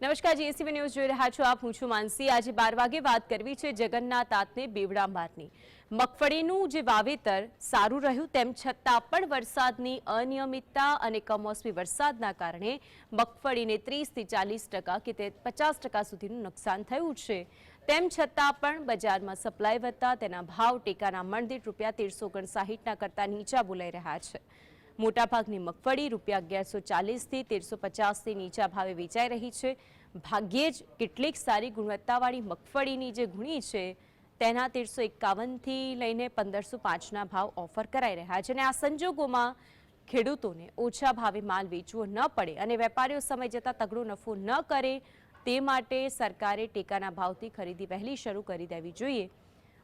નમસ્કાર, GSTV news જોઈ રહ્યા છો આપ। હું છું માનસી। આજે 12 વાગે વાત કરવી છે જગન્નાથ આતને બેવડા મારની। મગફળીનું જે વાવેતર સારું રહ્યું તેમ છતાં પણ વરસાદની અનિયમિતતા અને કમોસમી વરસાદના કારણે મગફળીને 30 થી 40% કે 50% સુધીનું નુકસાન થયું છે। તેમ છતાં પણ બજારમાં સપ્લાય વધતા તેના ભાવ ટેકાના મણદીઠ રૂપિયા 1359ના કરતા નીચા બોલાઈ રહ્યા છે। મોટાભાગની મગફળી રૂપિયા 1140 થી 1350 થી નીચા ભાવે વેચાઈ રહી છે। ભાગ્યે જ કેટલીક સારી ગુણવત્તાવાળી મગફળીની જે ગુણી છે તેના 1351 થી લઈને 1505ના ભાવ ઓફર કરાઈ રહ્યા છે અને આ સંજોગોમાં ખેડૂતોને ઓછા ભાવે માલ વેચવો ન પડે અને વેપારીઓ સમય જતાં તગડો નફો ન કરે તે માટે સરકારે ટેકાના ભાવથી ખરીદી વહેલી શરૂ કરી દેવી જોઈએ।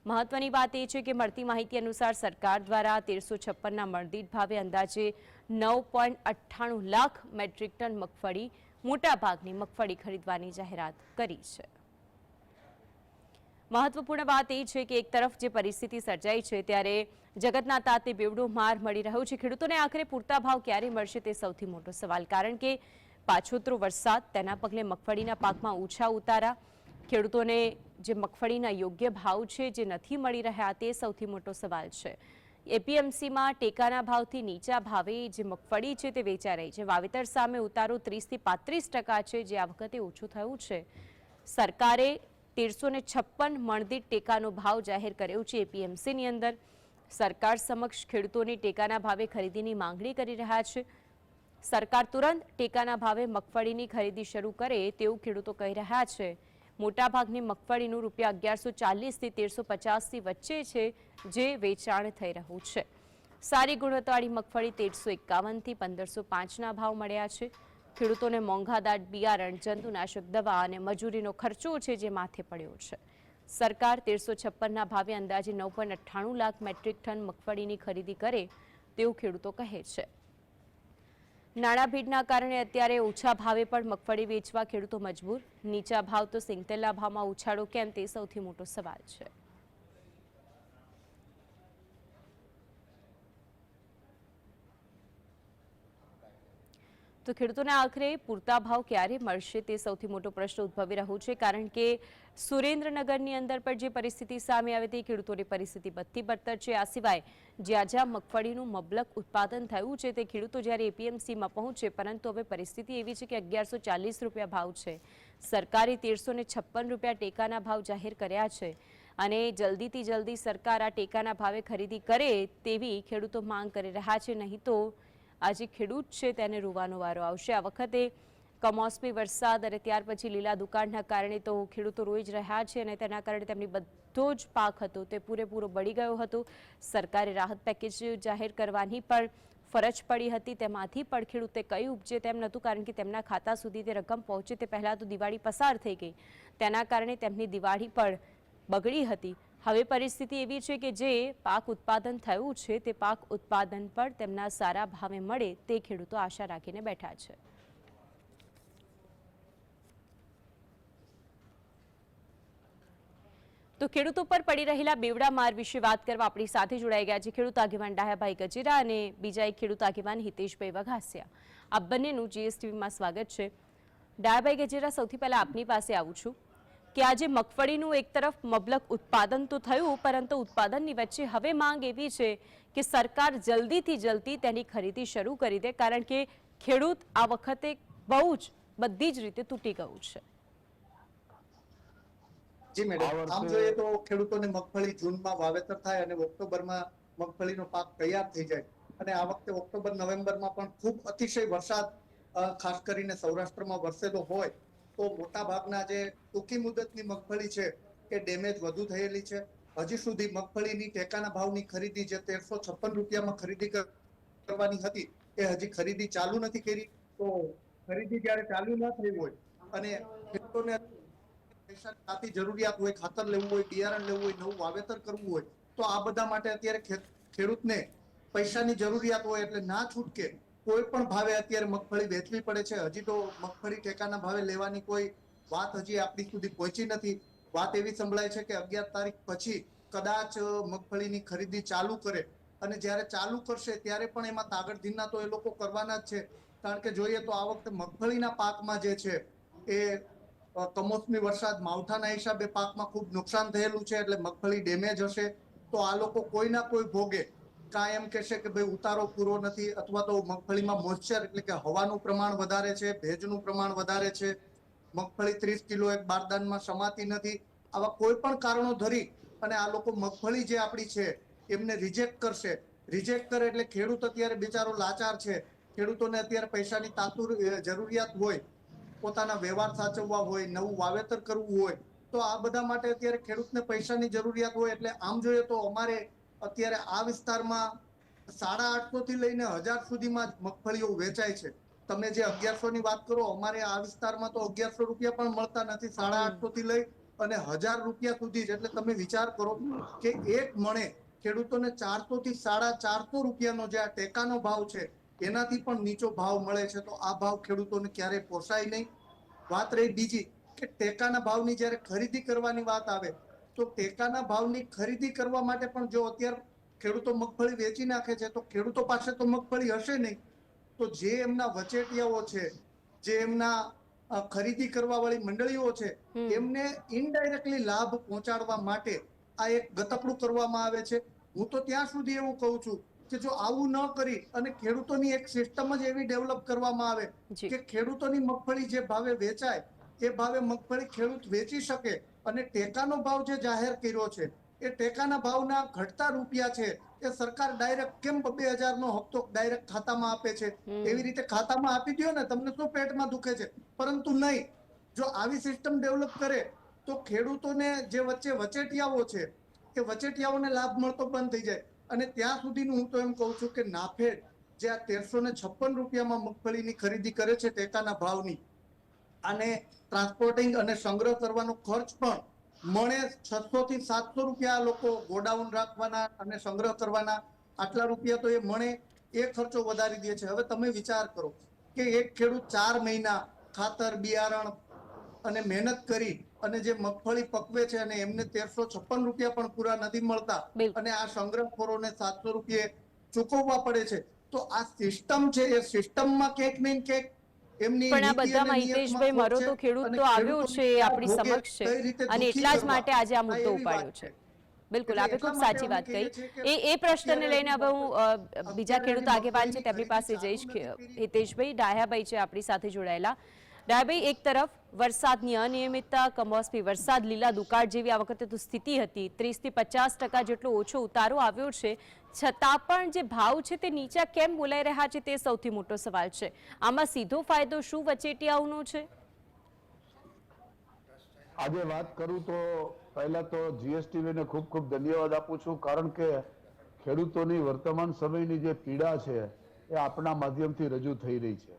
મહત્વની વાત એ છે કે મળતી માહિતી અનુસાર સરકાર દ્વારા 1356ના મણદીઠ ભાવે અંદાજે 9.98 લાખ મેટ્રિક ટન મગફળી મોટાભાગની મગફળી ખરીદવાની જાહેરાત કરી છે। મહત્વપૂર્ણ વાત એ છે કે એક તરફ જે પરિસ્થિતિ સર્જાઈ છે ત્યારે જગતના તાતે બેવડો માર મળી રહ્યો છે। ખેડૂતોને આખરે પૂરતા ભાવ ક્યારે મળશે તે સૌથી મોટો સવાલ, કારણ કે પાછોતરો વરસાદ, તેના પગલે મગફળીના પાકમાં ઓછા ઉતારા, ખેડૂતોને જે મગફળીના યોગ્ય ભાવ છે જે નથી મળી રહ્યા તે સૌથી મોટો સવાલ છે। એપીએમસીમાં ટેકાના ભાવથી નીચા ભાવે જે મગફળી છે તે વેચાઈ રહી છે। વાવેતર સામે ઉતારો 30 થી 35% છે, જે આ વખતે ઓછું થયું છે। સરકારે 1356 મણદીઠ ટેકાનો ભાવ જાહેર કર્યો છે। એપીએમસીની અંદર સરકાર સમક્ષ ખેડૂતોની ટેકાના ભાવે ખરીદીની માંગણી કરી રહ્યા છે। સરકાર તુરંત ટેકાના ભાવે મગફળીની ખરીદી શરૂ કરે તેવું ખેડૂતો કહી રહ્યા છે। મોટાભાગની મગફળીનું રૂપિયા 1140 થી 1350 વચ્ચે છે જે વેચાણ થઈ રહ્યું છે। સારી ગુણવત્તાવાળી મગફળી 1351 થી 1505ના ભાવ મળ્યા છે। ખેડૂતોને મોંઘાદાટ બિયારણ, જંતુનાશક દવા અને મજૂરીનો ખર્ચો છે જે માથે પડ્યો છે। સરકાર 1356ના ભાવે અંદાજે 9.98 લાખ મેટ્રિક ટન મગફળીની ખરીદી કરે તેવું ખેડૂતો કહે છે। નાણાં ભીડના કારણે અત્યારે ઓછા ભાવે પણ મગફળી વેચવા ખેડૂતો મજબૂર। નીચા ભાવ તો સિંગતેલના ભાવમાં ઉછાળો કેમ તે સૌથી મોટો સવાલ છે। તો ખેડૂતોને આખરે પૂરતા ભાવ ક્યારે મળશે તે સૌથી મોટો પ્રશ્ન ઉદ્ભવી રહ્યો છે, કારણ કે સુરેન્દ્રનગરની અંદર પણ જે પરિસ્થિતિ સામે આવી હતી ખેડૂતોની પરિસ્થિતિ બદથી બદતર છે। આ સિવાય જ્યાં મગફળીનું મબલક ઉત્પાદન થયું છે તે ખેડૂતો જ્યારે એપીએમસીમાં પહોંચે, પરંતુ હવે પરિસ્થિતિ એવી છે કે 1140 રૂપિયા ભાવ છે। સરકારે 1356 રૂપિયા ટેકાના ભાવ જાહેર કર્યા છે અને જલ્દીથી જલ્દી સરકાર આ ટેકાના ભાવે ખરીદી કરે તેવી ખેડૂતો માંગ કરી રહ્યા છે, નહીં તો આજે ખેડૂત છે તેને રોવાનો વારો આવશે। આ વખતે કમોસમી વરસાદ અને ત્યાર પછી લીલા દુકાળના કારણે તો ખેડૂતો રોઈ જ રહ્યા છે અને તેના કારણે તેમની બધો જ પાક હતો તે પૂરેપૂરો બળી ગયો હતો। સરકારે રાહત પેકેજ જાહેર કરવાની પણ ફરજ પડી હતી, તેમાંથી પણ ખેડૂતે કંઈ ઉપજે તેમ નહોતું, કારણ કે તેમના ખાતા સુધી તે રકમ પહોંચે તે પહેલાં તો દિવાળી પસાર થઈ ગઈ। તેના કારણે તેમની દિવાળી પણ બગડી હતી। હવે પરિસ્થિતિ એવી છે કે જે પાક ઉત્પાદન થયું છે તે પાક ઉત્પાદન પણ તેમના સારા ભાવે મળે તે ખેડૂતો આશા રાખીને બેઠા છે। તો ખેડૂતો પર પડી રહેલા બેવડા માર વિશે વાત કરવા આપણી સાથે જોડાઈ ગયા છે ખેડૂત આગેવાન ડાહ્યાભાઈ ગજેરા અને બીજા એક ખેડૂત આગેવાન હિતેશભાઈ વઘાસિયા। આ બંનેનું જીએસટીવીમાં સ્વાગત છે। ડાહ્યાભાઈ ગજેરા, સૌથી પહેલા આપની પાસે આવું છું કે આજે મગફળીનું એક તરફ મબલક ઉત્પાદન તો થયું, પરંતુ ઉત્પાદનની વચ્ચે હવે માંગ એવી છે કે સરકાર જલ્દીથી જલ્દી તેની ખરીદી શરૂ કરી દે, કારણ કે ખેડૂત આ વખતે બહુ જ બધી જ રીતે તૂટી ગયું છે। જી મેડમ, આમ જોઈએ તો ખેડૂતોને મગફળી જૂનમાં વાવેતર થાય અને ઓક્ટોબરમાં મગફળીનો પાક તૈયાર થઈ જાય અને આ વખતે ઓક્ટોબર નવેમ્બરમાં પણ ખૂબ અતિશય વરસાદ ખાસ કરીને સૌરાષ્ટ્રમાં વરસેલો હોય તો મોટા ભાગના જે ટૂંકી મુદતની મગફળી છે એ ડેમેજ વધુ થયેલી છે। હજી સુધી મગફળીની ટેકાના ભાવની ખરીદી જે 1356 રૂપિયામાં ખરીદી કરવાની હતી એ હજી ખરીદી ચાલુ નથી કરી। તો ખરીદી જ્યારે ચાલુ ન થઈ હોય અને ખેડૂતોને પૈસાની તાતી જરૂરિયાત હોય, ખાતર લેવું હોય, બિયારણ લેવું હોય, નવું વાવેતર કરવું હોય, તો આ બધા માટે અત્યારે ખેડૂતને પૈસાની જરૂરિયાત હોય એટલે ના છૂટકે કોઈ પણ ભાવે અત્યારે મગફળી વેચવી પડે છે। હજી તો મગફળી ટેકાના ભાવે લેવાની કોઈ વાત હજી આપણી સુધી પહોંચી નથી। વાત એવી સંભળાય છે કે 11 તારીખ પછી કદાચ મગફળીની ખરીદી ચાલુ કરે અને જ્યારે ચાલુ કરશે ત્યારે પણ એમાં તાગડધીના તો એ લોકો કરવાના જ છે, કારણ કે જોઈએ તો આ વખતે મગફળીના પાકમાં જે છે એ કમોસમી વરસાદ માવઠાના હિસાબે પાકમાં ખૂબ નુકસાન થયેલું છે, એટલે મગફળી ડેમેજ હશે તો આ લોકો કોઈના કોઈ ભોગે કાંઈ એમ કહેશે કે ભાઈ ઉતારો પૂરો નથી, અથવા તો મગફળીમાં મોઇસ્ચર એટલે કે હવાનું પ્રમાણ વધારે છે, ભેજનું પ્રમાણ વધારે છે, મગફળી 30 કિલો એક બારદાનમાં સમાતી નથી. આવા કોઈ પણ કારણો ધરી અને આ લોકો મગફળી જે આપણી છે એમને રિજેક્ટ કરશે. રિજેક્ટ કરે એટલે ખેડૂત અત્યારે બિચારો લાચાર છે, ખેડૂતોને અત્યારે પૈસાની તાતુર જરૂરિયાત હોય, પોતાના વ્યવહાર સાચવવા હોય, નવું વાવેતર કરવું હોય, તો આ બધા માટે અત્યારે ખેડૂતને પૈસાની જરૂરિયાત હોય. એટલે આમ જોઈએ તો અમારે અત્યારે આ વિસ્તારમાં 850 થી લઈને 1000 સુધીમાં મગફળીઓ વેચાય છે. તમે જે 1100 ની વાત કરો, અમારે આ વિસ્તારમાં તો 1100 રૂપિયા પણ મળતા નથી, 850 થી લઈ અને 1000 રૂપિયા સુધી જ. એટલે તમે વિચાર કરો કે એક મણે ખેડૂતોને 400 થી 450 રૂપિયાનો જે આ ટેકાનો ભાવ છે એનાથી પણ નીચો ભાવ મળે છે. તો આ ભાવ ખેડૂતોને ક્યારેય પોસાય નહીં. વાત રહી બીજી કે ટેકાના ભાવની જ્યારે ખરીદી કરવાની વાત આવે તો ટેકાના ભાવની ખરીદી કરવા માટે પણ જો અત્યારે ખેડૂતો મગફળી વેચી નાખે છે તો ખેડૂતો પાસે તો મગફળી હશે નહીં, તો જે એમના વચેટિયાઓ છે, જે એમના ખરીદી કરવા વાળી મંડળીઓ છે, એમને ઇનડાયરેક્ટલી લાભ પહોંચાડવા માટે આ એક ગતકડું કરવામાં આવે છે. હું તો ત્યાં સુધી એવું કહું છું કે જો આવું ન કરી અને ખેડૂતોની એક સિસ્ટમ જ એવી ડેવલપ કરવામાં આવે કે ખેડૂતોની મગફળી જે ભાવે વેચાય એ ભાવે મગફળી ખેડૂત વેચી શકે, અને ટેકાનો ભાવ જે જાહેર કર્યો છે એ ટેકાના ભાવના ઘટતા રૂપિયા છે એ સરકાર ડાયરેક્ટ કેમ 2000 નો હપ્તો ડાયરેક્ટ ખાતામાં આપે છે એવી રીતે ખાતામાં આપી દો ને, તમને શું પેટમાં દુખે છે. પરંતુ નહીં, જો આવી સિસ્ટમ ડેવલપ કરે તો ખેડૂતોને જે વચ્ચે વચેટિયાઓ છે એ વચેટિયાઓને લાભ મળતો બંધ થઈ જાય. અને ત્યાં સુધીનું હું તો એમ કહું છું કે નાફેડ જે આ 1356 રૂપિયામાં મગફળીની ખરીદી કરે છે ટેકાના ભાવની, અને ટ્રાન્સપોર્ટિંગ અને સંગ્રહ કરવાનો ખર્ચ પણ મણે 600 થી 700 રૂપિયા લોકો ગોડાઉન રાખવાના અને સંગ્રહ કરવાના, આટલા રૂપિયા તો એ મણે એ ખર્ચો વધારી દે છે. હવે તમે વિચાર કરો કે એક ખેડૂત 4 મહિના ખાતર, બિયારણ અને મહેનત કરી અને જે મગફળી પકવે છે અને એમને 1356 રૂપિયા પણ પૂરા નથી મળતા, બિલકુલ. અને આ સંગ્રહખોરોને 700 રૂપિયા ચૂકવવા પડે છે. તો આ સિસ્ટમ છે એ સિસ્ટમમાં ક્યાંક ને ક્યાંક એમની પણ આ નીતિ અને બધામાં નિયતમાં હિતેશભાઈ ખોટ મરો છે, તો ખેડૂત અને તો આવ્યો ખેડૂતોને છે, કયા આપણી ભોગે સમક્ષ છે, કઈ રીતે અને દુખી એટલા જ કરવા, માટે આજે આ આ મુદ્દો એવી ઉપાડ્યો વાત છે. છે. બિલકુલ, એટલે આપે એટલા ખૂબ માટે સાચી અમે વાત કહીએ કહી. છીએ કે એ પ્રશ્નને અત્યારે લઈને હજી હવે હું બીજા ખેડૂત આગેવાન છે તેમની પાસે જઈશ. હિતેશભાઈ, ડાહ્યાભાઈ છે આપણી સાથે જોડાયેલા. ડાહ્યાભાઈ, એક તરફ વરસાદની અનિયમિતતા, કમોસમી વરસાદ, લીલા દુકાળ જેવી આ વખતે તો સ્થિતિ હતી, 30 થી 50% જેટલો ઓછો ઉતારો આવ્યો છે, છતાં પણ જે ભાવ છે તે નીચા કેમ બોલાઈ રહ્યા છે તે સૌથી મોટો સવાલ છે. આમાં સીધો ફાયદો શું વચેટિયાઓનો છે? આજે વાત કરું તો પહેલા તો જીએસટીવીને ખૂબ ખૂબ ધન્યવાદ આપું છું, કારણ કે ખેડૂતોની વર્તમાન સમયની જે પીડા છે એ આપણા માધ્યમથી રજૂ થઈ રહી છે.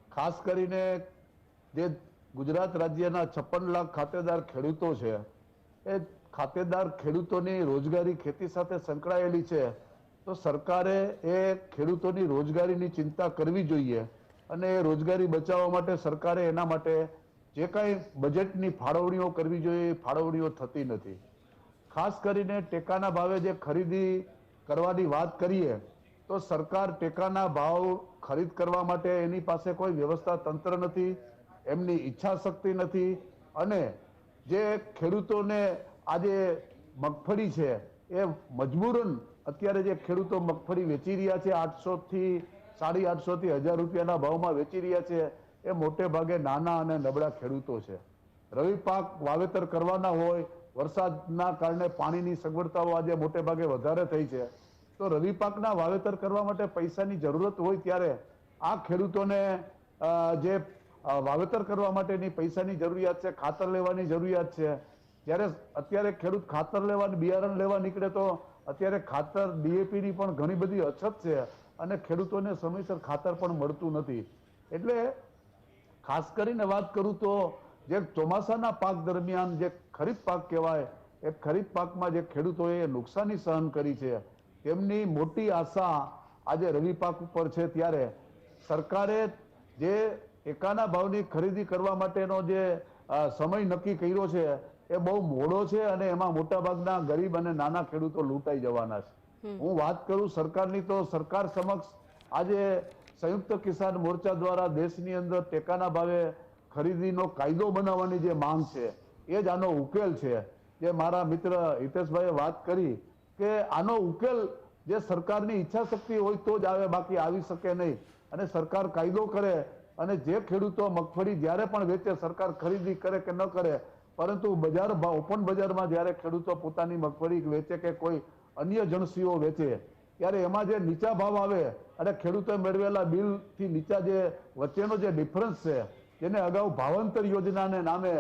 ખાસ કરીને જે ગુજરાત રાજ્યના 56 લાખ ખાતેદાર ખેડૂતો છે, એ ખાતેદાર ખેડૂતોની રોજગારી ખેતી સાથે સંકળાયેલી છે, તો સરકારે એ ખેડૂતોની રોજગારીની ચિંતા કરવી જોઈએ, અને એ રોજગારી બચાવવા માટે સરકારે એના માટે જે કાંઈ બજેટની ફાળવણીઓ કરવી જોઈએ એ ફાળવણીઓ થતી નથી. ખાસ કરીને ટેકાના ભાવે જે ખરીદી કરવાની વાત કરીએ તો સરકાર ટેકાના ભાવ ખરીદ કરવા માટે એની પાસે કોઈ વ્યવસ્થા તંત્ર નથી, એમની ઈચ્છા શક્તિ નથી, અને જે ખેડૂતોને આજે મગફળી છે એ મજબૂરન અત્યારે જે ખેડૂતો મગફળી વેચી રહ્યા છે 800 થી 850 થી 1000 રૂપિયાના ભાવમાં વેચી રહ્યા છે, એ મોટે ભાગે નાના અને નબળા ખેડૂતો છે. રવિ પાક વાવેતર કરવાના હોય, વરસાદના કારણે પાણીની સગવડતાઓ આજે મોટે ભાગે વધારે થઈ છે, તો રવિ પાકના વાવેતર કરવા માટે પૈસાની જરૂરત હોય ત્યારે આ ખેડૂતોને જે વાવેતર કરવા માટેની પૈસાની જરૂરિયાત છે, ખાતર લેવાની જરૂરિયાત છે, ત્યારે અત્યારે ખેડૂત ખાતર લેવા, બિયારણ લેવા નીકળે તો અત્યારે ખાતર ડીએપીની પણ ઘણી બધી અછત છે, અને ખેડૂતોને સમયસર ખાતર પણ મળતું નથી. એટલે ખાસ કરીને વાત કરું તો જે ચોમાસાના પાક દરમિયાન જે ખરીફ પાક કહેવાય, એ ખરીફ પાકમાં જે ખેડૂતોએ નુકસાની સહન કરી છે, તેમની મોટી આશા આજે રવિ પાક ઉપર છે. ત્યારે સરકારે જે ટેકાના ભાવની ખરીદી કરવા માટેનો જે સમય નક્કી કર્યો છે એ બહુ મોડો છે, અને એમાં મોટાભાગના ગરીબ અને નાના ખેડૂતો લૂંટાઈ જવાના છે. હું વાત કરું સરકારની, તો સરકાર સમક્ષ આજે સંયુક્ત કિસાન મોરચા દ્વારા દેશની અંદર ટેકાના ભાવે ખરીદીનો કાયદો બનાવવાની જે માંગ છે એ જ આનો ઉકેલ છે. જે મારા મિત્ર હિતેશભાઈએ વાત કરી કે આનો ઉકેલ જે સરકારની ઈચ્છા શક્તિ હોય તો જ આવે, બાકી આવી શકે નહીં. અને સરકાર કાયદો કરે અને જે ખેડૂતો મગફળી જ્યારે પણ વેચે, સરકાર ખરીદી કરે કે ન કરે, પરંતુ બજાર ભાવ ઓપન બજારમાં જ્યારે ખેડૂતો પોતાની મગફળી વેચે કે કોઈ અન્ય જણસીઓ વેચે ત્યારે એમાં જે નીચા ભાવ આવે અને ખેડૂતોએ મેળવેલા બિલથી નીચા જે વચ્ચેનો જે ડિફરન્સ છે, જેને અગાઉ ભાવાંતર યોજનાને નામે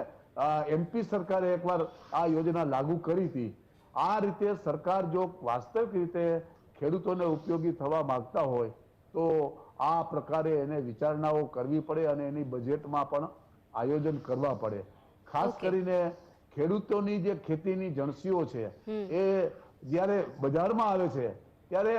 એમપી સરકારે એકવાર આ યોજના લાગુ કરી હતી. આ રીતે સરકાર જો વાસ્તવિક રીતે ખેડૂતોને ઉપયોગી થવા માંગતા હોય તો આ પ્રકારે એને વિચારણાઓ કરવી પડે અને એની બજેટમાં પણ આયોજન કરવા પડે. ખાસ કરીને ખેડૂતોની જે ખેતીની જણસીઓ છે એ જ્યારે બજારમાં આવે છે ત્યારે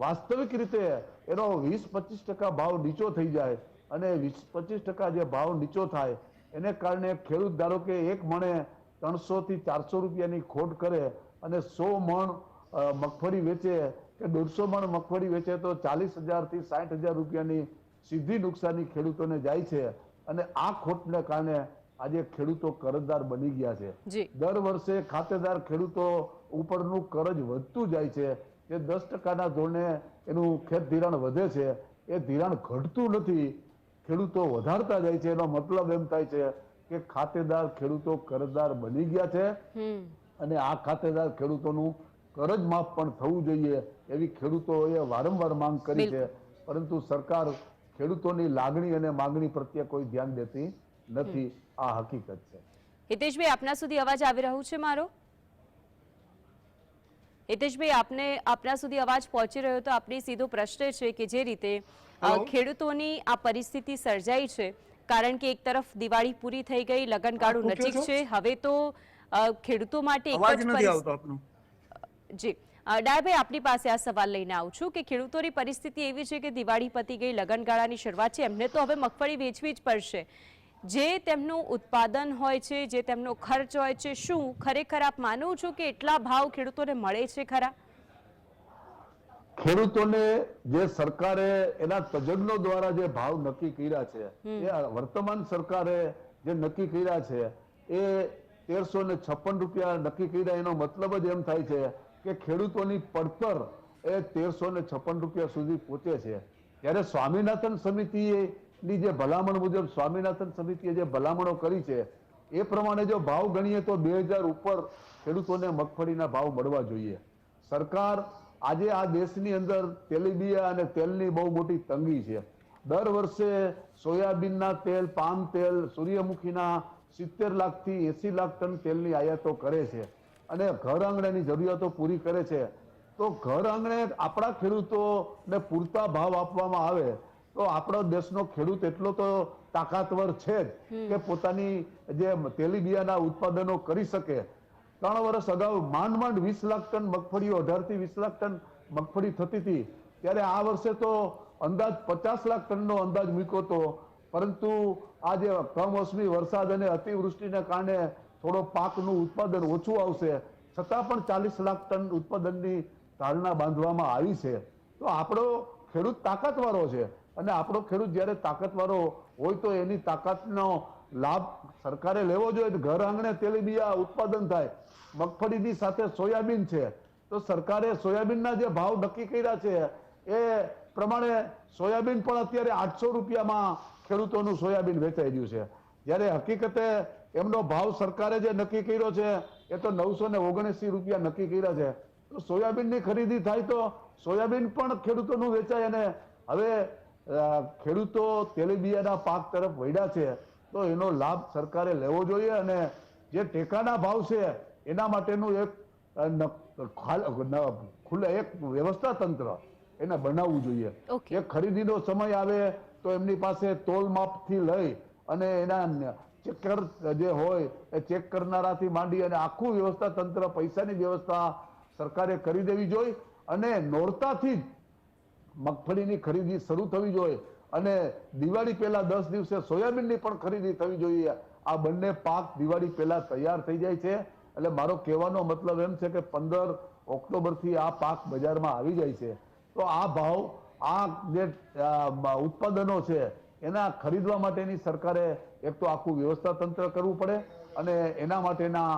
વાસ્તવિક રીતે એનો 20-25% ભાવ નીચો થઈ જાય અને 20-25% જે ભાવ નીચો થાય એને કારણે ખેડૂત ધારો કે એક મણે 300 થી 400 રૂપિયાની ખોટ કરે અને 100 મણ મગફળી વેચે કે 150 મણ મગફળી વેચે તો 40,000 થી 60,000 રૂપિયાની સીધી નુકસાની ખેડૂતોને જાય છે. અને આ ખોટને કારણે આજે ખેડૂતો કરજદાર બની ગયા છે. દર વર્ષે ખાતેદાર ખેડૂતો ઉપરનું કરજ વધતું જાય છે. એ 10%ના ધોરણે એનું ખેત ધિરાણ વધે છે. એ ધિરાણ ઘટતું નથી, ખેડૂતો વધારતા જાય છે. એનો મતલબ એમ થાય છે કે ખાતેદાર ખેડૂતો કરજદાર બની ગયા છે અને આ ખાતેદાર ખેડૂતોનું કરજ માફ પણ થવું જોઈએ એવી ખેડૂતોએ વારંવાર માંગ કરી છે. પરંતુ સરકાર ખેડૂતોની લાગણી અને માંગણી પ્રત્યે કોઈ ધ્યાન દેતી નથી. આ હકીકત છે. હિતેશભાઈ, આપના સુધી અવાજ આવી રહ્યો છે મારો? હિતેશભાઈ, આપના સુધી અવાજ પહોંચી રહ્યો તો આપણી સીધો પ્રશ્ન છે કે જે રીતે ખેડૂતોની આ પરિસ્થિતિ સર્જાઈ છે કારણ કે એક તરફ દિવાળી પૂરી થઈ ગઈ, લગનગાળું નજીક છે, હવે તો ખેડૂતો માટે એક જ જી ડાયાભાઈ, આપની પાસે આ સવાલ લઈને આવું છું કે ખેડૂતોની પરિસ્થિતિ એવી છે કે દિવાળી પતી ગઈ, લગનગાળાની શરૂઆત છે, એમને તો હવે મગફળી વેચવી જ પડશે. જે તેમનું ઉત્પાદન હોય છે, જે તેમનો ખર્ચ હોય છે, શું ખરેખર આપ માનો છો કે એટલા ભાવ ખેડૂતોને મળે છે ખરા? ખેડૂતોને જે સરકારે એના તજજ્ઞો દ્વારા જે ભાવ નક્કી કર્યા છે, એ વર્તમાન સરકારે જે નક્કી કર્યા છે એ 1356 રૂપિયા નક્કી કર્યા. એનો મતલબ જ એમ થાય છે કે ખેડૂતોની પડતર એ 1356 રૂપિયા સુધી પહોંચે છે. ત્યારે સ્વામિનાથન સમિતિની જે ભલામણ મુજબ સ્વામિનાથન સમિતિએ જે ભલામણો કરી છે એ પ્રમાણે જો ભાવ ગણીએ તો 2000 ઉપર ખેડૂતોને મગફળીના ભાવ મળવા જોઈએ. સરકાર આજે આ દેશની અંદર તેલીબિયા અને તેલની બહુ મોટી તંગી છે. દર વર્ષે સોયાબીનના તેલ, પામ તેલ, સૂર્યમુખીના 70 લાખથી 80 લાખ ટન તેલની આયાતો કરે છે અને ઘર આંગણેની જરૂરિયાતો પૂરી કરે છે. તો ઘર આંગણે આપણા ખેડૂતોને પૂરતા ભાવ આપવામાં આવે તો આપણો દેશનો ખેડૂત એટલો તો તાકાતવર છે જ કે પોતાની જે તેલીબિયાના ઉત્પાદનો કરી શકે. 3 વર્ષ અગાઉ માંડ 20 લાખ ટન મગફળીઓ, 18 થી 20 લાખ ટન મગફળી થતી હતી. ત્યારે આ વર્ષે તો અંદાજ 50 લાખ ટનનો અંદાજ મૂક્યો હતો. પરંતુ આ જે કમોસમી વરસાદ અને અતિવૃષ્ટિને કારણે થોડો પાકનું ઉત્પાદન ઓછું આવશે, છતાં પણ 40 લાખ ટન ઉત્પાદનની ધારણા બાંધવામાં આવી છે. તો આપણો ખેડૂત તાકાતવાળો છે અને આપણો ખેડૂત જ્યારે તાકાતવાળો હોય તો એની તાકાતનો લાભ સરકારે લેવો જોઈએ. ઘર આંગણે તેલીબિયા ઉત્પાદન થાય. મગફળીની સાથે સોયાબીન છે તો સરકારે સોયાબીનના જે ભાવ નક્કી કર્યા છે એ પ્રમાણે સોયાબીન પણ અત્યારે 800 રૂપિયામાં ખેડૂતોનું સોયાબીન વેચાઈ રહ્યું છે. જ્યારે હકીકતે એમનો ભાવ સરકારે જે નક્કી કર્યો છે એ તો 979 રૂપિયા નક્કી કર્યા છે. તો સોયાબીનની ખરીદી થાય તો સોયાબીન પણ ખેડૂતોનું વેચાય અને હવે ખેડૂતો તેલીબિયાના પાક તરફ વળ્યા છે તો એનો લાભ સરકારે લેવો જોઈએ અને જે ટેકાના ભાવ છે એના માટેનું એક વ્યવસ્થા તંત્ર એને બનાવવું જોઈએ. એ ખરીદીનો સમય આવે તો એમની પાસે તોલ માપથી લઈ અને એના ચેકર જે હોય એ ચેક કરનારાથી માંડી અને આખું વ્યવસ્થા તંત્ર, પૈસાની વ્યવસ્થા સરકારે કરી દેવી જોઈએ અને નોરતાથી જ મગફળીની ખરીદી શરૂ થવી જોઈએ અને દિવાળી પહેલા 10 દિવસે સોયાબીનની પણ ખરીદી થવી જોઈએ. આ બંને પાક દિવાળી પહેલા તૈયાર થઈ જાય છે. એટલે મારો કહેવાનો મતલબ એમ છે કે 15 ઓક્ટોબરથી આ પાક બજારમાં આવી જાય છે. તો આ ભાવ, આ જે ઉત્પાદનો છે એના ખરીદવા માટેની સરકારે એક તો આખું વ્યવસ્થા તંત્ર કરવું પડે અને એના માટેના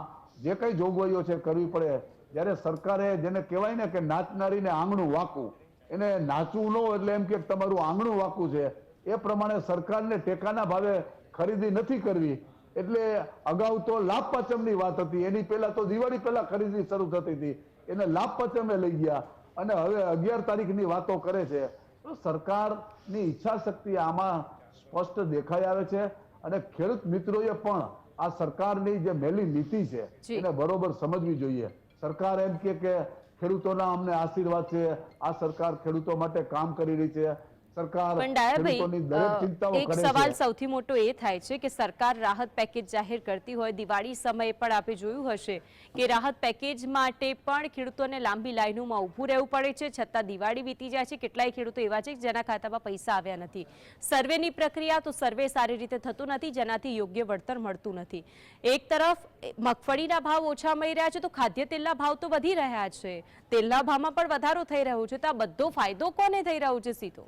જે કઈ જોગવાઈઓ છે કરવી પડે. જ્યારે સરકારે જેને કહેવાય ને કે નાચનારીને આંગણું વાકું, એને નાચવું ન એટલે એમ કે તમારું આંગણું વાકું છે, એ પ્રમાણે સરકારને ટેકાના ભાવે ખરીદી નથી કરવી. એટલે અગાઉ તો લાભ પાંચમની વાત હતી, એની પહેલા તો દિવાળી પહેલા ખરીદી શરૂ થતી હતી, એને લાભ પાંચમે લઈ ગયા અને હવે 11 તારીખની વાતો કરે છે. તો સરકારની ઈચ્છા શક્તિ આમાં સ્પષ્ટ દેખાઈ આવે છે અને ખેડૂત મિત્રોએ પણ આ સરકારની જે મેલી નીતિ છે એને બરોબર સમજવી જોઈએ. સરકાર એમ કે ખેડૂતોના અમને આશીર્વાદ છે, આ સરકાર ખેડૂતો માટે કામ કરી રહી છે, સરકાર ખેડૂતોની દરેક ચિંતાઓ એક કરે સવાલ છે. સૌથી મોટો એ થાય છે કે સરકાર રાહત પેકેજ જાહેર કરતી હોય, દિવાળી સમયે પણ આપણે જોયું હશે કે રાહત પેકેજ માટે પણ ખેડૂતોને લાંબી લાઈનોમાં ઊભું રહેવું પડે છે, છતાં દિવાળી વીતી જાય છે. કેટલાય ખેડૂતો એવા છે જેના ખાતામાં પૈસા આવ્યા નથી. સર્વેની પ્રક્રિયા તો સર્વે સારી રીતે થતું નથી, જેનાથી યોગ્ય વળતર મળતું નથી. એક તરફ મગફળીના ભાવ ઓછા મળી રહ્યા છે તો ખાદ્ય તેલના ભાવ તો વધી રહ્યા છે, તેલના ભાવમાં પણ વધારો થઈ રહ્યો છે. તો આ બધો ફાયદો કોને થઈ રહ્યો છે સીધો?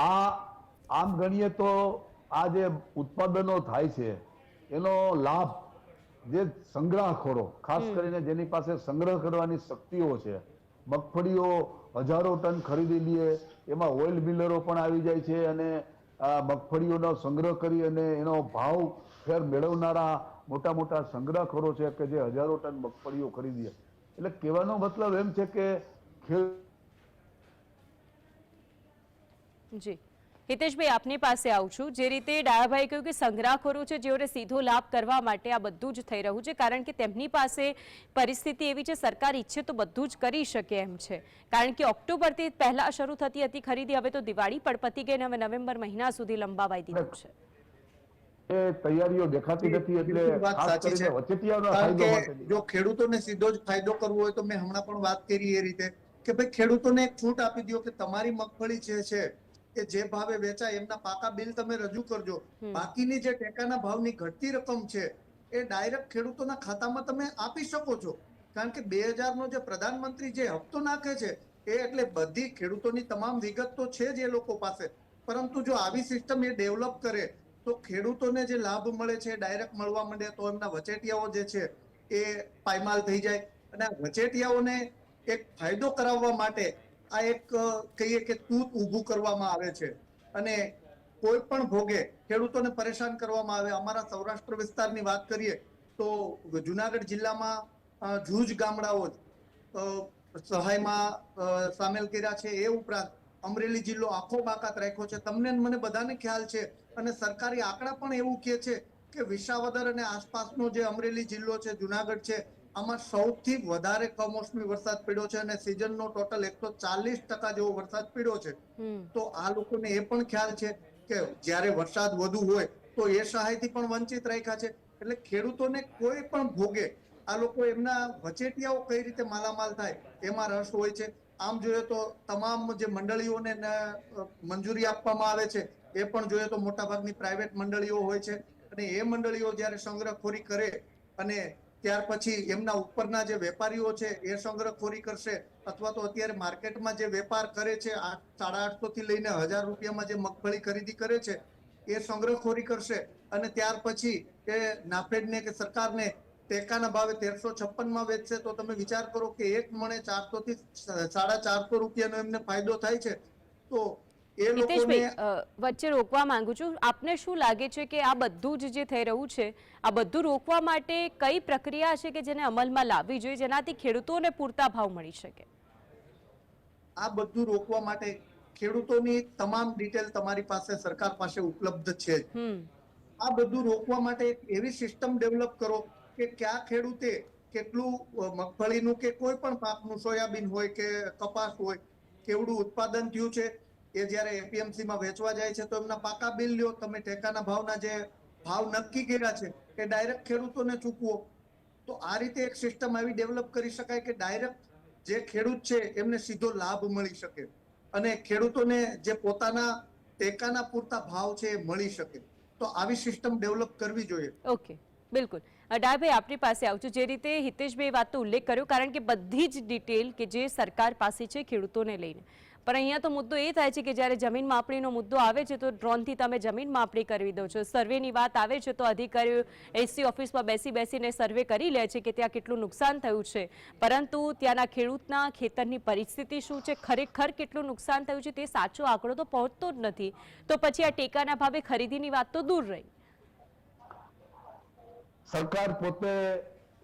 આમ ગણીએ તો આ જે ઉત્પાદનો થાય છે એનો લાભ જે સંગ્રહખોરો, ખાસ કરીને જેની પાસે સંગ્રહ કરવાની શક્તિઓ છે, મગફળીઓ હજારો ટન ખરીદી લઈએ, એમાં ઓઇલ મિલરો પણ આવી જાય છે અને મગફળીઓનો સંગ્રહ કરી અને એનો ભાવ ફેર મેળવનારા મોટા મોટા સંગ્રહખોરો છે કે જે હજારો ટન મગફળીઓ ખરીદીએ. એટલે કહેવાનો મતલબ એમ છે કે જી હિતેશભાઈ, આપની પાસે આવું છું. જે રીતે ડાયાભાઈ કહ્યું કે સંગ્રહખોરો છે જેઓને સીધો લાભ કરવા માટે આ બધું જ થઈ રહ્યું છે, કારણ કે તેમની પાસે પરિસ્થિતિ એવી છે, સરકાર ઈચ્છે તો બધું જ કરી શકે એમ છે. કારણ કે ઓક્ટોબરથી પહેલા શરૂ થતી હતી ખરીદી, હવે તો દિવાળી પણ પતી ગઈ અને હવે નવેમ્બર મહિના સુધી લંબાવાઈ દીધું છે. એ તૈયારીઓ દેખાતી નથી એટલે ખાસ કરીને વચેટિયાઓના ફાયદો માટે જો ખેડૂતોને સીધો જ ફાયદો કરવો હોય તો મેં હમણાં પણ વાત કરી એ રીતે કે ભાઈ ખેડૂતોને એક છૂટ આપી દો કે તમારી મગફળી છે એ જે ભાવે વેચાય એમના પાકા બિલ તમે રજૂ કરજો. બાકીની જે ટેકાના ભાવની ઘટતી રકમ છે એ ડાયરેક્ટ ખેડૂતોના ખાતામાં તમે આપી શકો છો. કારણ કે 2000 નો જે પ્રધાનમંત્રી જે હપ્તો નાખે છે એ એટલે બધી ખેડૂતોની તમામ વિગત તો છે જ એ લોકો પાસે, પરંતુ જો આવી સિસ્ટમ એ ડેવલપ કરે તો ખેડૂતોને જે લાભ મળે છે ડાયરેક્ટ મળવા માંડે તો એમના વચેટિયાઓ જે છે એ પાયમાલ થઈ જાય. અને આ વચેટિયાઓને એક ફાયદો કરાવવા માટે આ એક કહીએ કે તૂત ઊભું કરવામાં આવે છે અને કોઈ પણ ભોગે ખેડૂતોને પરેશાન કરવામાં આવે. અમારા સૌરાષ્ટ્ર વિસ્તારની વાત કરીએ તો જુનાગઢ જિલ્લામાં જૂજ ગામડાઓ સહાયમાં સામેલ કર્યા છે. એ ઉપરાંત અમરેલી જિલ્લો આખો બાકાત રાખ્યો છે. તમને મને બધાને ખ્યાલ છે અને સરકારી આંકડા પણ એવું કહે છે કે વિસાવદર અને આસપાસનો જે અમરેલી જિલ્લો છે, જુનાગઢ છે, આમાં સૌથી વધારે કમોસમી વરસાદ પડ્યો છે અને સિઝનનો ટોટલ 140% જેવો વરસાદ પડ્યો છે. તો આ લોકોને એ પણ ખ્યાલ છે કે જ્યારે વરસાદ વધુ હોય તો એ સહાયથી પણ વંચિત રાખ્યા છે. એટલે ખેડૂતોને કોઈ પણ ભોગે આ લોકો એમના વચેટિયાઓ કઈ રીતે માલામાલ થાય એમાં રસ હોય છે. આમ જોઈએ તો તમામ જે મંડળીઓને મંજૂરી આપવામાં આવે છે એ પણ જોઈએ તો મોટાભાગની પ્રાઇવેટ મંડળીઓ હોય છે અને એ મંડળીઓ જ્યારે સંગ્રહખોરી કરે અને ત્યાર પછી એમના ઉપરના જે વેપારીઓ છે એ સંગ્રહખોરી કરશે અથવા તો અત્યારે માર્કેટમાં જે વેપાર કરે છે 850 થી લઈને 1000 રૂપિયામાં જે મગફળી ખરીદી કરે છે એ સંગ્રહખોરી કરશે અને ત્યાર પછી એ નાફેડને કે સરકારને ટેકાના ભાવે 1356 માં વેચશે તો તમે વિચાર કરો કે એક મણે 400 થી 450 રૂપિયાનો એમને ફાયદો થાય છે. તો એ લોકોને વચ્ચે રોકવા માંગુ છું, આપને શું લાગે છે કે આ બધું જ જે થઈ રહ્યું છે આ બધું રોકવા માટે કઈ પ્રક્રિયા છે કે જેને અમલમાં લાવવી જોઈએ જેનાથી ખેડૂતોને પૂરતા ભાવ મળી શકે? આ બધું રોકવા માટે ખેડૂતોની તમામ ડિટેલ તમારી પાસે સરકાર પાસે ઉપલબ્ધ છે. આ બધું રોકવા માટે એવી સિસ્ટમ ડેવલપ કરો કે કયા ખેડૂતે કેટલું મગફળીનું કે કોઈ પણ પાકનું, સોયાબીન હોય કે કપાસ હોય, કેવડું ઉત્પાદન થયું છે એ જ્યારે એપીએમસી માં વેચવા જાય છે તો એમના પાકા બિલ લ્યો. તમે ટેકાના ભાવના જે ભાવ નક્કી કર્યા છે એ ડાયરેક્ટ ખેડૂતોને ચૂકવો. તો આ રીતે એક સિસ્ટમ આવી ડેવલપ કરી શકાય કે ડાયરેક્ટ જે ખેડૂત છે એમને સીધો લાભ મળી શકે અને ખેડૂતોને જે પોતાના ટેકાના પૂરતા ભાવ છે એ મળી શકે. તો આવી સિસ્ટમ ડેવલપ કરવી જોઈએ. ઓકે, બિલકુલ. ડાયાભાઈ, આપની પાસે આવું છું. જે રીતે હિતેશભાઈ વાતનો ઉલ્લેખ કર્યો, કારણ કે બધી જ ડિટેલ કે જે સરકાર પાસે છે ખેડૂતોને લઈને, પણ અહીંયા તો મુદ્દો એ થાય છે કે જ્યારે જમીન માપણીનો મુદ્દો આવે છે તો ડ્રોનથી તમે જમીન માપણી કરવી દો છો, સર્વેની વાત આવે છે તો અધિકારીઓ એસસી ઓફિસમાં બેસીને સર્વે કરી લે છે કે ત્યાં કેટલું નુકસાન થયું છે, પરંતુ ત્યાંના ખેડૂતના ખેતરની પરિસ્થિતિ શું છે, ખરેખર કેટલું નુકસાન થયું છે તે સાચો આંકડો તો પહોંચતો જ નથી. તો પછી આ ટેકાના ભાવે ખરીદીની વાત તો દૂર રહી. સરકાર પોતે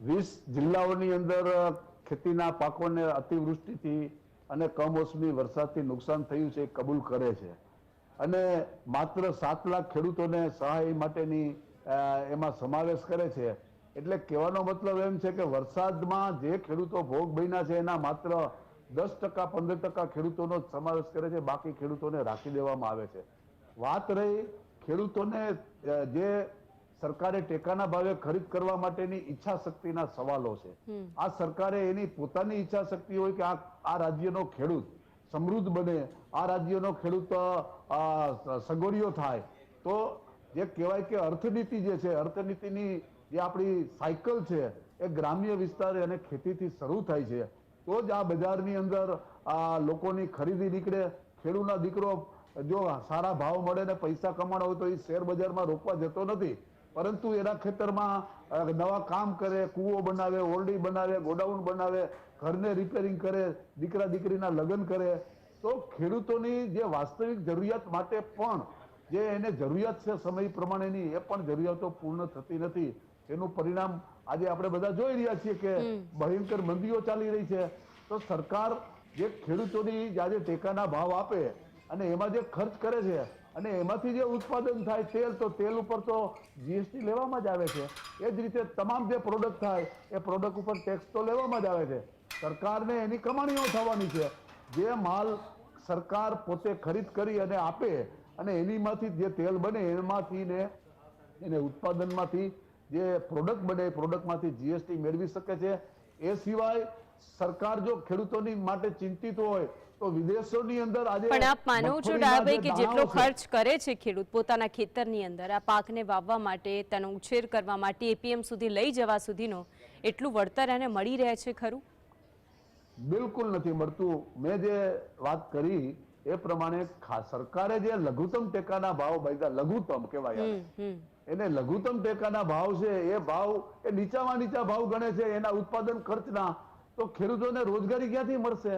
20 જિલ્લાઓની અંદર ખેતીના પાકોને અતિવૃષ્ટિથી અને કમોસમી વરસાદથી નુકસાન થયું છે એ કબૂલ કરે છે અને માત્ર 7 લાખ ખેડૂતોને સહાય માટેની એમાં સમાવેશ કરે છે. એટલે કહેવાનો મતલબ એમ છે કે વરસાદમાં જે ખેડૂતો ભોગ બન્યા છે એના માત્ર 10% 15% ખેડૂતોનો જ સમાવેશ કરે છે, બાકી ખેડૂતોને રાખી દેવામાં આવે છે. વાત રહી ખેડૂતોને જે સરકારે ટેકાના ભાવે ખરીદ કરવા માટેની ઈચ્છા શક્તિના સવાલો છે. આ સરકારે એની પોતાની ઈચ્છા શક્તિ હોય કે આ રાજ્યનો ખેડૂત સમૃદ્ધ બને, આ રાજ્યનો ખેડૂત સગવડિયો થાય, તો જે કહેવાય કે અર્થનીતિ જે છે, અર્થનીતિની જે આપણી સાયકલ છે એ ગ્રામ્ય વિસ્તાર અને ખેતીથી શરૂ થાય છે, તો જ આ બજારની અંદર લોકોની ખરીદી નીકળે. ખેડૂતનો દીકરો જો સારા ભાવ મળે ને પૈસા કમાણો હોય તો એ શેર બજારમાં રોકવા જતો નથી, પરંતુ એના ખેતરમાં નવા કામ કરે, કૂવો બનાવે, ઓરડી બનાવે, ગોડાઉન બનાવે, ઘરને રિપેરિંગ કરે, દીકરા દીકરીના લગ્ન કરે. તો ખેડૂતોની જે વાસ્તવિક જરૂરિયાત માટે પણ જે એને જરૂરિયાત છે સમય પ્રમાણેની એ પણ જરૂરિયાતો પૂર્ણ થતી નથી. એનું પરિણામ આજે આપણે બધા જોઈ રહ્યા છીએ કે ભયંકર મંદીઓ ચાલી રહી છે. તો સરકાર જે ખેડૂતોની આજે ટેકાના ભાવ આપે અને એમાં જે ખર્ચ કરે છે અને એમાંથી જે ઉત્પાદન થાય તેલ, તો તેલ ઉપર તો જીએસટી લેવામાં જ આવે છે. એ જ રીતે તમામ જે પ્રોડક્ટ થાય એ પ્રોડક્ટ ઉપર ટેક્સ તો લેવામાં જ આવે છે. સરકારને એની કમાણીઓ થવાની છે. જે માલ સરકાર પોતે ખરીદ કરી અને આપે અને એનીમાંથી જે તેલ બને એમાંથી ને એને ઉત્પાદનમાંથી જે પ્રોડક્ટ બને એ પ્રોડક્ટમાંથી જીએસટી મેળવી શકે છે. એ સિવાય સરકાર જો ખેડૂતોની માટે ચિંતિત હોય તો વિદેશોની અંદર આજે પણ આપ માનો છો ડાયાભાઈ કે જેટલો ખર્ચ કરે છે ખેડૂત પોતાના ખેતરની અંદર આ પાકને વાવવા માટે, તેનો ઉછેર કરવા માટે, એપીએમ સુધી લઈ જવા સુધીનો એટલું વળતર એને મળી રહે છે ખરું? બિલકુલ નથી મળતું. મેં જે વાત કરી એ પ્રમાણે સરકારે જે લઘુત્તમ ટેકાના ભાવ બાંધ્યા, લઘુત્તમ કહેવાય એને લઘુત્તમ ટેકાના ભાવ છે, એ ભાવ એ નીચામાં નીચા ભાવ ગણે છે એના ઉત્પાદન ખર્ચના. તો ખેડૂતોને રોજગારી ક્યાંથી મળશે?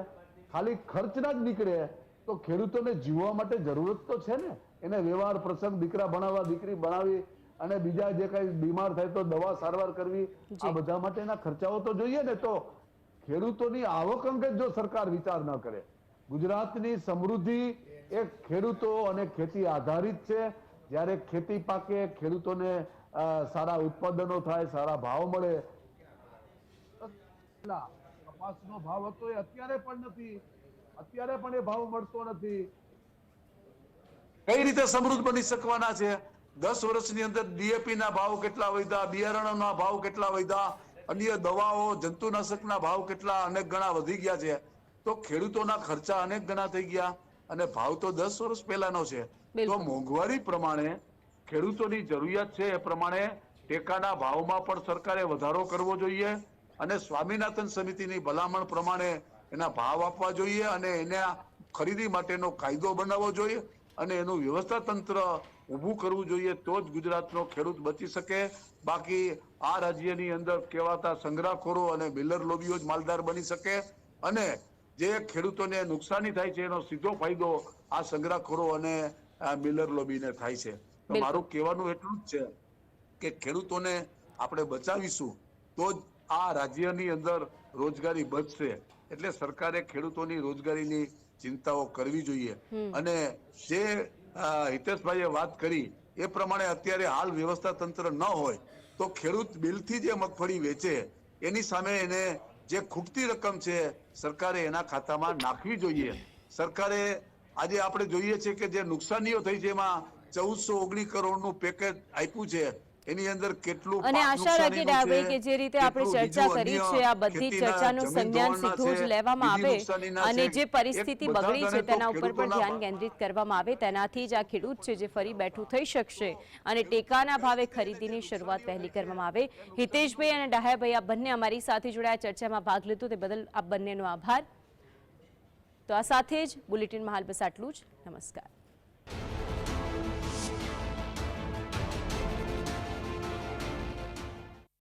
ખાલી ખર્ચના જ નીકળે તો ખેડૂતોને જીવવા માટે જરૂરત તો છે ને. એને વ્યવહાર પ્રસંગ, દીકરા ભણાવવા, દીકરી ભણાવી અને બીજા જે કઈ બીમાર થાય તો દવા સારવાર કરવી, આ બધા માટેના ખર્ચાઓ તો જોઈએ ને. તો ખેડૂતોની આવક અંગે જો સરકાર વિચાર ન કરે, ગુજરાતની સમૃદ્ધિ એ ખેડૂતો અને ખેતી આધારિત છે. જ્યારે ખેતી પાકે, ખેડૂતોને સારા ઉત્પાદનો થાય, સારા ભાવ મળે. કપાસનો ભાવ હતો એ અત્યારે પણ નથી, અત્યારે પણ એ ભાવ મળતો નથી. કઈ રીતે સમૃદ્ધ બની શકવાના છે? 10 વર્ષની અંદર ડીએપી ના ભાવ કેટલા વધ્યા, બિયારણોના ભાવ કેટલા વધ્યા, અન્ય દવાઓ, જંતુનાશકના ભાવ કેટલા અનેક ગણા વધી ગયા છે. તો ખેડૂતોના ખર્ચા અનેક ગણા થઈ ગયા અને ભાવ તો 10 વર્ષ પહેલાનો છે. તો મોંઘવારી પ્રમાણે ખેડૂતોની જરૂરિયાત છે એ પ્રમાણે ટેકાના ભાવમાં પણ સરકારે વધારો કરવો જોઈએ અને સ્વામિનાથન સમિતિની ભલામણ પ્રમાણે એના ભાવ આપવા જોઈએ અને એના ખરીદી માટેનો કાયદો બનાવવો જોઈએ અને એનું વ્યવસ્થા તંત્ર ઊભું કરવું જોઈએ. તો જ ગુજરાતનો ખેડૂત બચી શકે. બાકી આ રાજ્યની અંદર કહેવાતા સંગ્રહખોરો અને મિલર લોબીઓ જ માલદાર બની શકે અને જે ખેડૂતોને નુકસાની થાય છે એનો સીધો ફાયદો આ સંગ્રહખોરો અને મિલર લોબીને થાય છે. તો મારું કહેવાનું એટલું જ છે કે ખેડૂતોને આપણે બચાવીશું તો જ આ રાજ્યની અંદર રોજગારી બચશે. એટલે સરકારે ખેડૂતોની રોજગારીની ચિંતાઓ કરવી જોઈએ. અને જે હિતેશભાઈએ વાત કરી એ પ્રમાણે અત્યારે હાલ વ્યવસ્થા તંત્ર ન હોય તો ખેડૂત બિલથી જે મગફળી વેચે એની સામે એને જે ખૂટતી રકમ છે સરકારે એના ખાતામાં નાખવી જોઈએ. સરકારે આજે આપણે જોઈએ છે કે જે નુકસાનીઓ થઈ છે એમાં 1419 કરોડનું પેકેજ આપ્યું છે. એની અંદર કેટલું અને આશા રાખીએ ડાયાભાઈ કે જે રીતે આપણે ચર્ચા કરી છે આ બધી ચર્ચાનું સંજ્ઞાન સીધું જ લેવામાં આવે અને જે પરિસ્થિતિ બગડી છે તેના ઉપર પણ ધ્યાન કેન્દ્રિત કરવામાં આવે, તેનાથી જ આ ખેડૂત છે જે ફરી બેઠું થઈ શકશે અને ટેકાના ભાવે ખરીદીની શરૂઆત વહેલી કરવામાં આવે. હિતેશભાઈ અને ડાયાભાઈ આ બંને અમારી સાથે જોડાયા, ચર્ચામાં ભાગ લીધો તે બદલ આપ બંનેનો આભાર. તો આ સાથે જ બુલેટિનમાં હાલ બસ આટલું જ. નમસ્કાર.